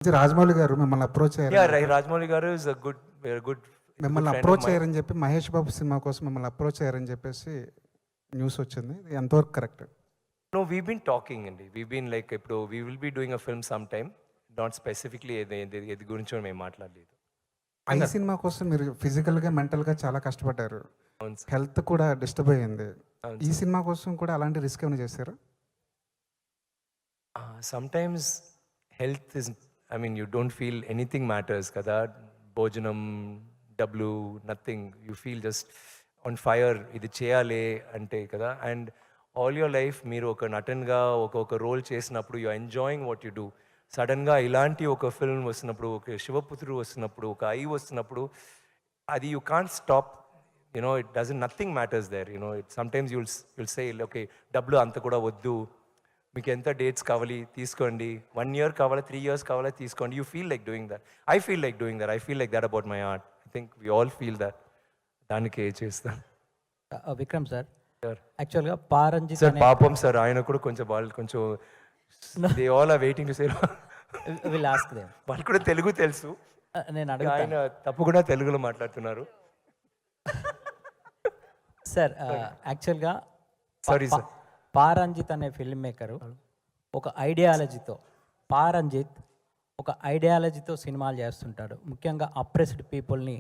రాజమౌళి గారు మిమ్మల్ని approach Yeah, అయ్యారు. right. Rajmouli garu is a good మిమ్మల్ని friend of అప్రోచ్ mine. అయ్యారని చెప్పి మహేష్ బాబు సినిమా కోసం మిమ్మల్ని అప్రోచ్ అయ్యారని చెప్పేసి న్యూస్ వచ్చింది. ఇది ఎంతవరకు correct? No, we've been talking, and we've been like, we will be doing a film sometime. Not specifically ఏది గురించో మేము మాట్లాడలేదు. ఈ సినిమా కోసం మీరు ఫిజికల్గా మెంటల్గా చాలా కష్టపడ్డారు. అవును సార్. హెల్త్ కూడా డిస్టర్బ్ అయ్యింది. అవును ఈ సినిమా కోసం కూడా అలాంటి రిస్క్ ఏమైనా చేశారు? Sometimes health is, I mean, you don't feel anything matters కదా. భోజనం, డబ్బులు, nothing. You feel just on fire, ఇది చేయాలి అంటే కదా. అండ్ ఆల్ యువర్ లైఫ్ మీరు ఒక నటన్గా ఒక రోల్ చేసినప్పుడు you enjoying what you do. సడన్గా ఇలాంటి ఒక ఫిల్మ్ వస్తున్నప్పుడు, ఒక శివపుత్రుడు వస్తున్నప్పుడు, ఒక ఐ వస్తున్నప్పుడు, అది you can't stop. You know it doesn't, nothing matters there. You know it sometimes you'll say okay, డబ్బులు అంత కూడా వద్దు, మీకు ఎంత డేట్స్ కావాలి తీసుకోండి, 1 year కావాలా, 3 years కావాలా తీసుకోండి. You feel like doing that. I feel like doing that. I feel like that about my art. I think we all feel that. దానికి చేస్తాను విక్రమ్ సార్, సార్. యాక్చువల్గా పారంజిత్ సార్ పాపం సార్, ఆయన కూడా కొంచెం వాళ్ళు కొంచెం they all are waiting to say. Will ask them. వాళ్ళు కూడా తెలుగు తెలుసు, నేను ఆయన అడుగుతాను తప్పు కూడా తెలుగులో మాట్లాడుతున్నారు. సార్. యాక్చువల్గా సారీ సార్. పారంజిత్ అనే ఫిల్మ్ మేకరు ఒక ఐడియాలజీతో, పారంజిత్ ఒక ఐడియాలజీతో సినిమాలు చేస్తుంటాడు. ముఖ్యంగా అప్రెస్డ్ పీపుల్ని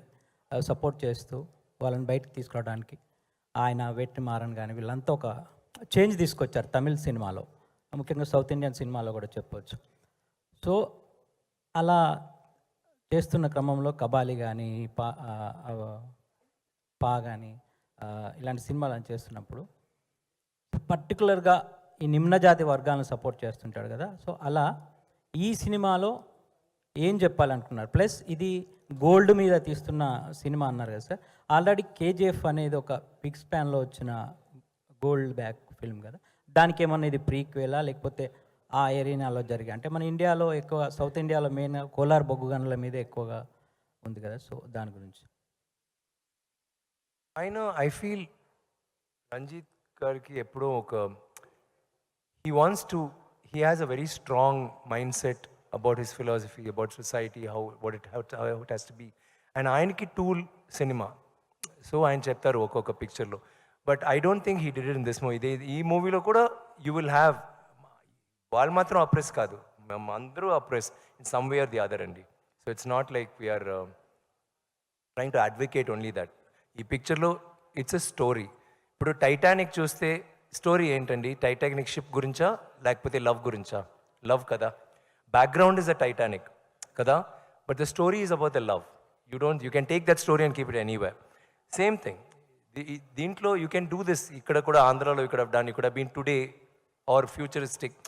సపోర్ట్ చేస్తూ వాళ్ళని బయటకు తీసుకురావడానికి ఆయన వెట్రిమారన్ కానీ వీళ్ళంతా ఒక చేంజ్ తీసుకొచ్చారు తమిళ సినిమాలో, ముఖ్యంగా సౌత్ ఇండియన్ సినిమాలో కూడా చెప్పవచ్చు. సో అలా చేస్తున్న క్రమంలో కబాలి కానీ పా కానీ ఇలాంటి సినిమాలు అని చేస్తున్నప్పుడు పర్టికులర్గా ఈ నిమ్నజాతి వర్గాలను సపోర్ట్ చేస్తుంటాడు కదా. సో అలా ఈ సినిమాలో ఏం చెప్పాలనుకున్నారు? ప్లస్ ఇది గోల్డ్ మీద తీస్తున్న సినిమా అన్నారు కదా సార్. ఆల్రెడీ కేజీఎఫ్ అనేది ఒక బిగ్ స్పాన్లో వచ్చిన గోల్డ్ బ్యాక్ ఫిల్మ్ కదా. దానికి ఏమన్నా ఇది ప్రీక్వెలా లేకపోతే ఆ ఏరియాలో జరిగా? అంటే మన ఇండియాలో ఎక్కువ, సౌత్ ఇండియాలో మెయిన్ కోలార్ బొగ్గు గనుల మీద ఎక్కువగా ఉంది కదా. సో దాని గురించి ఐ ఫీల్ రంజిత్ గారికి ఎప్పుడో ఒక he wants to, he has a very strong mindset about his philosophy, about society, how it has to be. And ఆయనకి టూల్ సినిమా. సో ఆయన చెప్తారు ఒక్కొక్క పిక్చర్లో. But I don't think he did it in this movie. ఈ మూవీలో కూడా you will have, వాళ్ళు మాత్రం అప్రెస్ కాదు, మేము అందరూ oppress in some way or the other అండి. So it's not like we're trying to advocate only that. ఈ పిక్చర్లో ఇట్స్ ఎ స్టోరీ. ఇప్పుడు టైటానిక్ చూస్తే స్టోరీ ఏంటండి? టైటానిక్ షిప్ గురించా లేకపోతే లవ్ గురించా? లవ్ కదా. బ్యాక్గ్రౌండ్ ఇస్ అ టైటానిక్ కదా, but the story is about the love. You can take that story and keep it anywhere. Same thing దీంట్లో you can do this. ఇక్కడ కూడా ఆంధ్రాలో ఇక్కడ దాన్ని కూడా బీన్ టుడే ఆర్ ఫ్యూచరిస్టిక్.